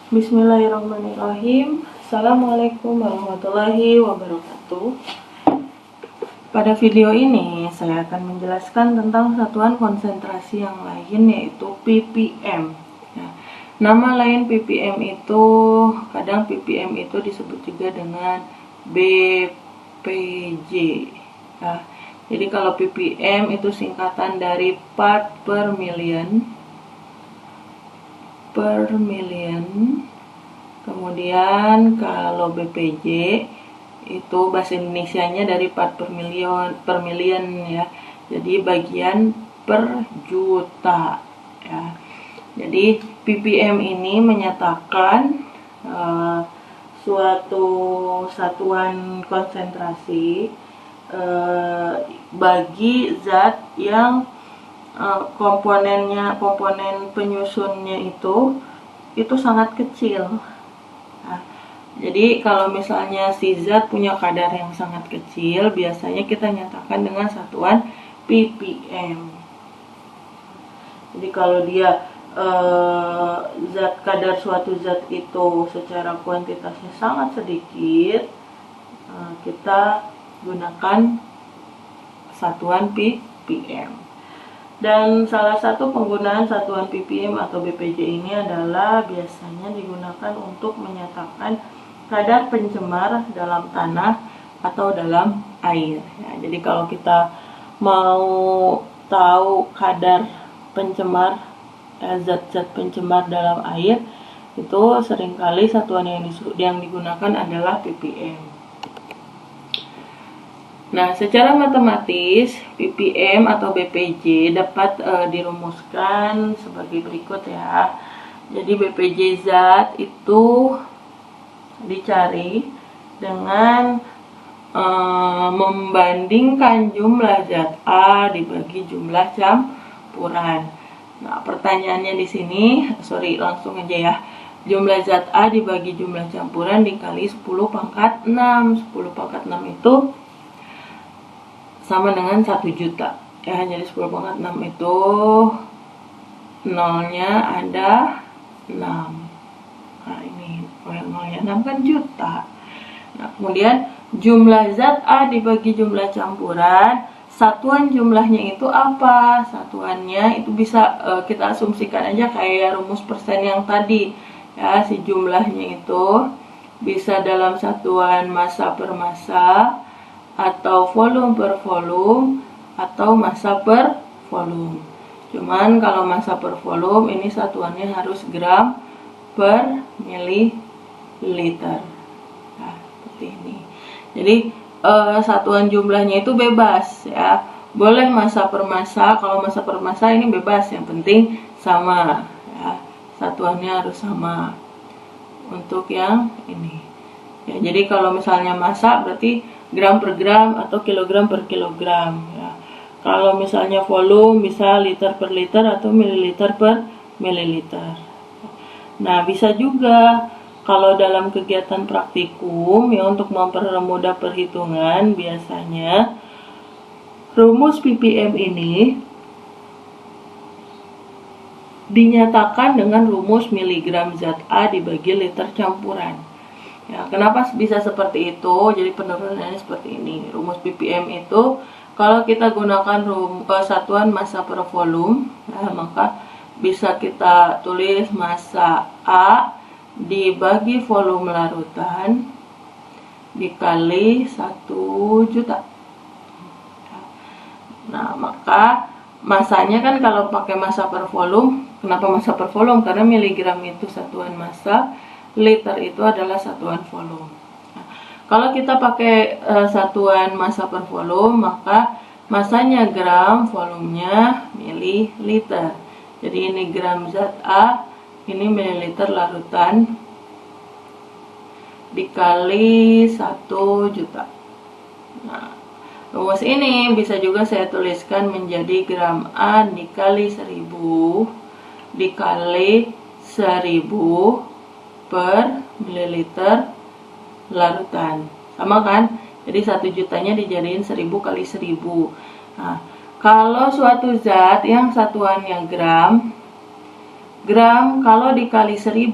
Bismillahirrahmanirrahim. Assalamualaikum warahmatullahi wabarakatuh. Pada video ini saya akan menjelaskan tentang satuan konsentrasi yang lain, yaitu ppm. Nama lain ppm itu, kadang ppm itu disebut juga dengan BPJ. Jadi kalau ppm itu singkatan dari part per million. Kemudian kalau BPJ itu bahasa Indonesianya dari part per million ya. Jadi bagian per juta ya. Jadi ppm ini menyatakan suatu satuan konsentrasi bagi zat yang komponen penyusunnya itu sangat kecil. Jadi kalau misalnya si zat punya kadar yang sangat kecil, biasanya kita nyatakan dengan satuan ppm. Jadi kalau dia kadar suatu zat itu secara kuantitasnya sangat sedikit, kita gunakan satuan ppm. Dan salah satu penggunaan satuan ppm atau BPJ ini adalah biasanya digunakan untuk menyatakan kadar pencemar dalam tanah atau dalam air. Ya, jadi kalau kita mau tahu kadar pencemar, zat-zat pencemar dalam air, itu seringkali satuan yang digunakan adalah ppm. Nah, secara matematis ppm atau BPJ dapat dirumuskan sebagai berikut ya. Jadi BPJ zat itu dicari dengan membandingkan jumlah zat A dibagi jumlah campuran. Nah, pertanyaannya di sini, langsung aja ya. Jumlah zat A dibagi jumlah campuran dikali 10 pangkat 6. 10 pangkat 6 itu sama dengan 1 juta ya. Jadi 10 pangkat 6 itu nolnya ada 6. Nah, ini nolnya 6 kan juta. Nah, kemudian jumlah zat A dibagi jumlah campuran, satuan jumlahnya itu apa? Satuannya itu bisa kita asumsikan aja kayak rumus persen yang tadi ya. Si jumlahnya itu bisa dalam satuan massa per massa, atau volume per volume, atau massa per volume. Cuman kalau massa per volume ini satuannya harus gram per mililiter. Nah, seperti ini. Jadi satuan jumlahnya itu bebas ya. Boleh massa per massa, kalau massa per massa ini bebas, yang penting sama ya. Satuannya harus sama untuk yang ini. Ya, jadi kalau misalnya massa berarti gram per gram atau kilogram per kilogram ya. Kalau misalnya volume bisa liter per liter atau mililiter per mililiter. Nah, bisa juga kalau dalam kegiatan praktikum ya, untuk mempermudah perhitungan, biasanya rumus ppm ini dinyatakan dengan rumus miligram zat A dibagi liter campuran. Ya, kenapa bisa seperti itu? Jadi penurunannya seperti ini. Rumus ppm itu kalau kita gunakan satuan massa per volume, nah, maka bisa kita tulis massa A dibagi volume larutan dikali 1 juta. Nah, maka massanya kan kalau pakai massa per volume, kenapa massa per volume? Karena miligram itu satuan massa, liter itu adalah satuan volume. Nah, kalau kita pakai satuan massa per volume, maka massanya gram, volumenya mililiter. Jadi ini gram zat A, ini mililiter larutan dikali 1 juta. Nah, rumus ini bisa juga saya tuliskan menjadi gram A dikali 1000 dikali 1000 per mililiter larutan. Sama kan? Jadi 1 jutanya dijadiin 1000 kali 1000. Nah, kalau suatu zat yang satuannya gram kalau dikali 1000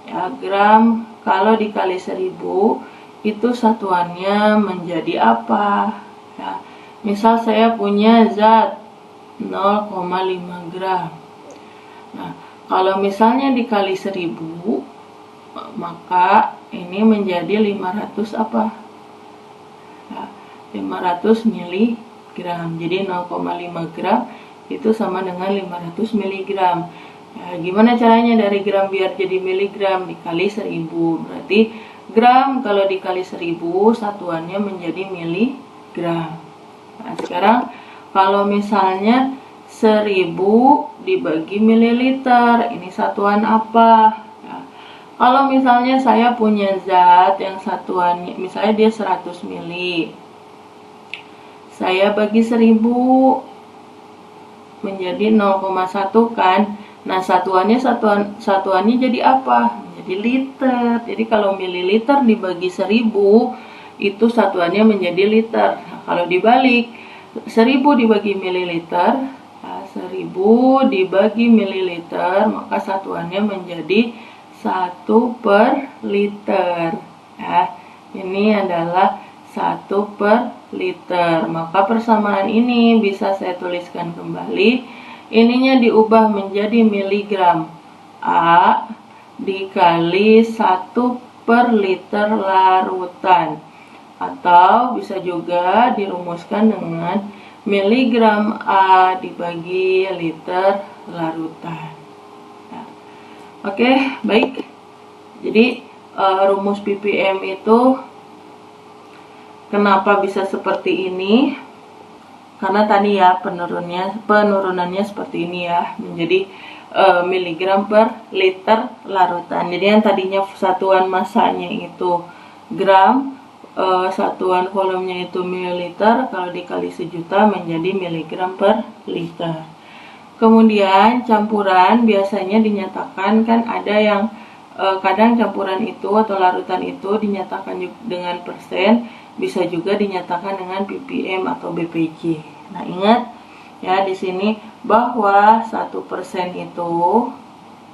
Ya, gram kalau dikali 1000 itu satuannya menjadi apa? Ya, misal saya punya zat 0,5 gram. Nah, kalau misalnya dikali 1000, maka ini menjadi 500 apa? Ya, 500 miligram. Jadi 0,5 gram itu sama dengan 500 miligram. Ya, gimana caranya dari gram biar jadi miligram? Dikali 1000. Berarti gram kalau dikali 1000 satuannya menjadi miligram. Nah, sekarang kalau misalnya 1000 dibagi mililiter, ini satuan apa? Nah, kalau misalnya saya punya zat yang satuannya, misalnya dia 100 mili, saya bagi 1000 menjadi 0,1 kan. Nah, satuannya jadi apa? Menjadi liter. Jadi kalau mililiter dibagi 1000 itu satuannya menjadi liter. Nah, kalau dibalik 1000 dibagi mililiter, nah, 1000 dibagi mililiter, maka satuannya menjadi 1 per liter. Ya, ini adalah 1 per liter. Maka persamaan ini bisa saya tuliskan kembali. Ininya diubah menjadi miligram. A dikali 1 per liter larutan. Atau bisa juga dirumuskan dengan miligram A dibagi liter larutan. Nah, oke, baik. Jadi rumus ppm itu kenapa bisa seperti ini? Karena tadi ya penurunannya seperti ini ya, menjadi miligram per liter larutan. Jadi yang tadinya satuan masanya itu gram, satuan volumenya itu mililiter, kalau dikali 1.000.000 menjadi miligram per liter. Kemudian campuran biasanya dinyatakan, kan ada yang kadang campuran itu atau larutan itu dinyatakan dengan persen, bisa juga dinyatakan dengan ppm atau bpj. Nah, ingat ya di sini bahwa 1% itu,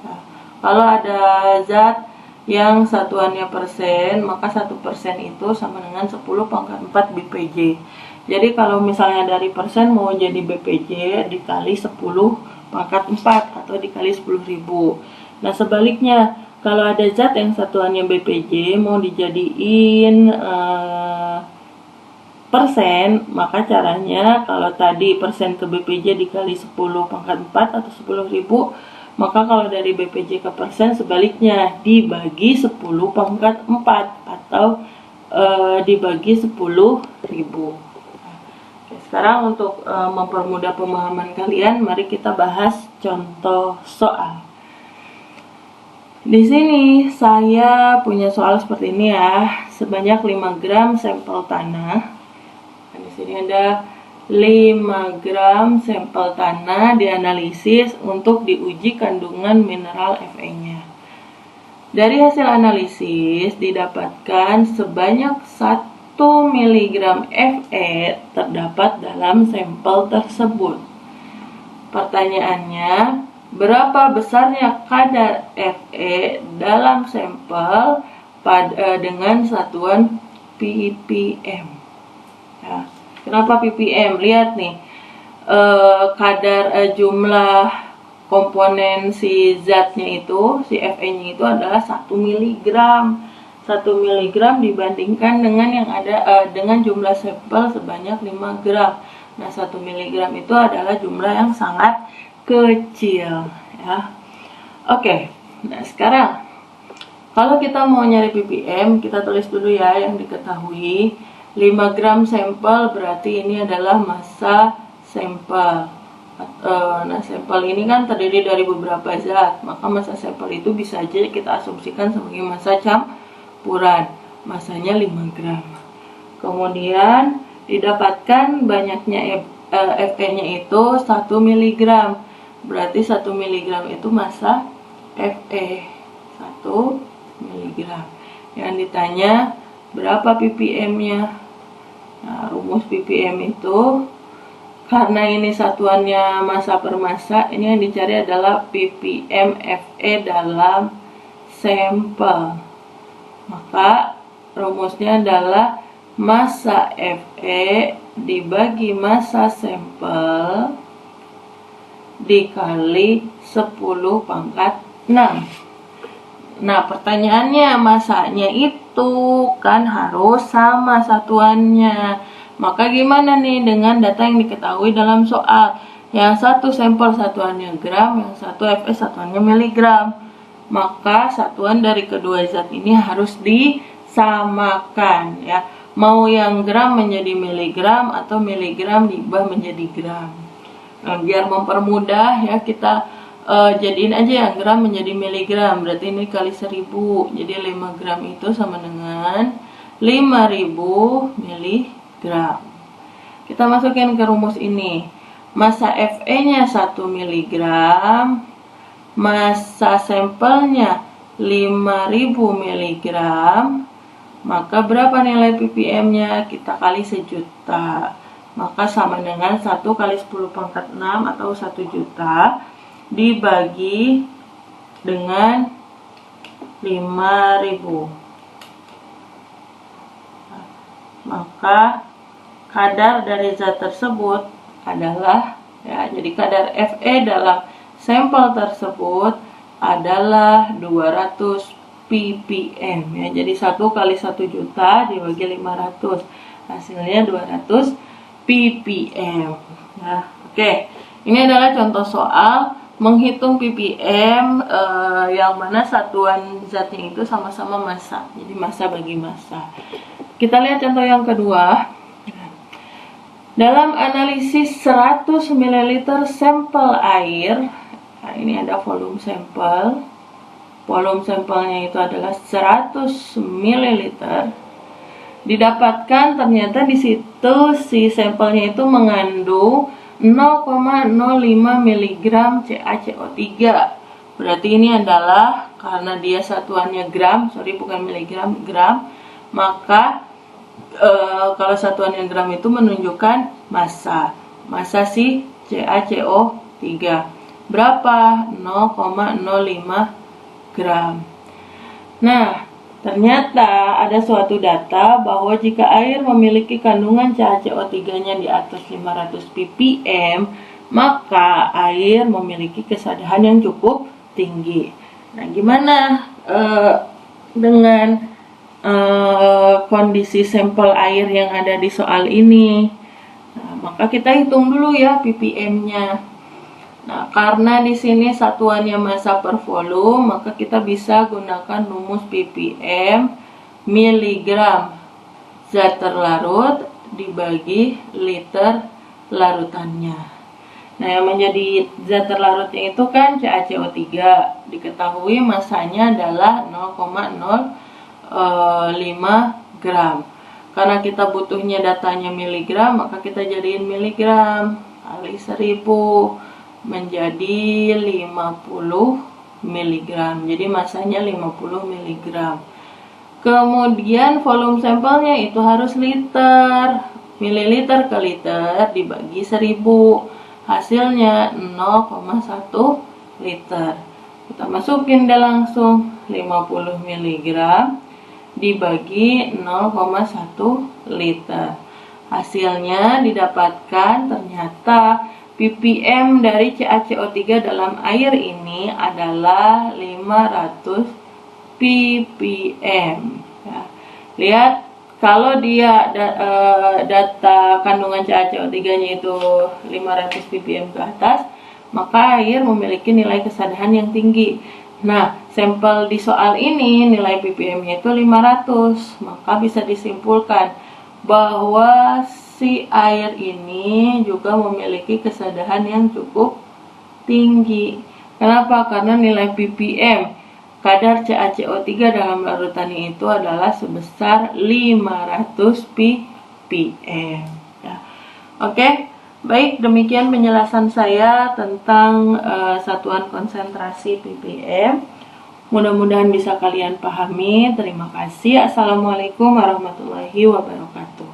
nah, kalau ada zat yang satuannya persen, maka 1% itu sama dengan 10 pangkat 4 bpj. Jadi kalau misalnya dari persen mau jadi bpj dikali 10 pangkat 4 atau dikali 10.000. Nah, sebaliknya kalau ada zat yang satuannya bpj mau dijadiin persen, maka caranya kalau tadi persen ke bpj dikali 10 pangkat 4 atau 10.000, maka kalau dari bpj ke persen sebaliknya dibagi 10 pangkat 4 atau dibagi 10.000. Oke, sekarang untuk mempermudah pemahaman kalian, mari kita bahas contoh soal. Di sini saya punya soal seperti ini ya, sebanyak 5 gram sampel tanah. Nah, di sini ada 5 gram sampel tanah dianalisis untuk diuji kandungan mineral Fe-nya. Dari hasil analisis didapatkan sebanyak 1 mg Fe terdapat dalam sampel tersebut. Pertanyaannya, berapa besarnya kadar Fe dalam sampel dengan satuan ppm? Ya, kenapa ppm? Lihat nih, kadar jumlah komponen si zatnya itu, si Fe-nya itu adalah 1 mg. 1 mg dibandingkan dengan yang ada dengan jumlah sampel sebanyak 5 gram. Nah, 1 mg itu adalah jumlah yang sangat kecil ya. Oke, nah sekarang kalau kita mau nyari ppm, kita tulis dulu ya yang diketahui. 5 gram sampel berarti ini adalah massa sampel. Nah, sampel ini kan terdiri dari beberapa zat, maka massa sampel itu bisa aja kita asumsikan sebagai massa campuran. Massanya 5 gram. Kemudian didapatkan banyaknya Fe-nya itu 1 mg. Berarti 1 mg itu massa Fe. 1 mg. Yang ditanya berapa ppm-nya? Nah, rumus ppm itu, karena ini satuannya massa per massa, ini yang dicari adalah ppm Fe dalam sampel. Maka rumusnya adalah massa Fe dibagi massa sampel dikali 10 pangkat 6. Nah, pertanyaannya massanya itu kan harus sama satuannya. Maka gimana nih dengan data yang diketahui dalam soal? Yang satu sampel satuannya gram, yang satu Fe satuannya miligram. Maka satuan dari kedua zat ini harus disamakan ya. Mau yang gram menjadi miligram atau miligram diubah menjadi gram. Nah, biar mempermudah ya, kita jadiin aja yang gram menjadi miligram. Berarti ini kali 1000. Jadi 5 gram itu sama dengan 5000 miligram. Kita masukin ke rumus ini. Massa Fe-nya 1 miligram, massa sampelnya 5000 miligram, maka berapa nilai ppm-nya? Kita kali 1.000.000. Maka sama dengan 1 kali 10 pangkat 6 atau 1 juta dibagi dengan 5000. Maka kadar dari zat tersebut adalah ya, jadi kadar Fe dalam sampel tersebut adalah 200 ppm ya. Jadi 1 kali 1 juta dibagi 500, hasilnya 200 ppm ya. Oke, ini adalah contoh soal menghitung ppm yang mana satuan zatnya itu sama-sama massa. Jadi massa bagi massa. Kita lihat contoh yang kedua. Dalam analisis 100 ml sampel air, nah ini ada volume sampel. Volume sampelnya itu adalah 100 ml. Didapatkan ternyata di situ si sampelnya itu mengandung 0,05 mg CaCO3. Berarti ini adalah karena dia satuannya gram, bukan miligram, gram, maka kalau satuan yang gram itu menunjukkan massa si CaCO3 berapa? 0,05 gram. Nah, ternyata ada suatu data bahwa jika air memiliki kandungan CaCO3-nya di atas 500 ppm, maka air memiliki kesadaran yang cukup tinggi. Nah, gimana dengan kondisi sampel air yang ada di soal ini? Nah, maka kita hitung dulu ya ppm-nya. Nah, karena di sini satuannya massa per volume, maka kita bisa gunakan rumus ppm miligram zat terlarut dibagi liter larutannya. Nah, yang menjadi zat terlarutnya itu kan CaCO3. Diketahui massanya adalah 0,05 gram. Karena kita butuhnya datanya miligram, maka kita jadiin miligram kali 1000 menjadi 50 mg. Jadi massanya 50 mg. Kemudian volume sampelnya itu harus liter. Mililiter ke liter dibagi 1000. Hasilnya 0,1 liter. Kita masukin deh langsung 50 mg dibagi 0,1 liter. Hasilnya didapatkan ternyata ppm dari CaCO3 dalam air ini adalah 500 ppm. Ya. Lihat, kalau dia data kandungan CaCO3-nya itu 500 ppm ke atas, maka air memiliki nilai kesadaran yang tinggi. Nah, sampel di soal ini nilai ppm-nya itu 500, maka bisa disimpulkan bahwa si air ini juga memiliki kesadaran yang cukup ppm. Kenapa? Karena nilai ppm kadar CaCO3 dalam larutannya itu adalah sebesar 500 ppm. Ya. Oke, baik, demikian penjelasan saya tentang satuan konsentrasi ppm. Mudah-mudahan bisa kalian pahami. Terima kasih. Assalamualaikum warahmatullahi wabarakatuh.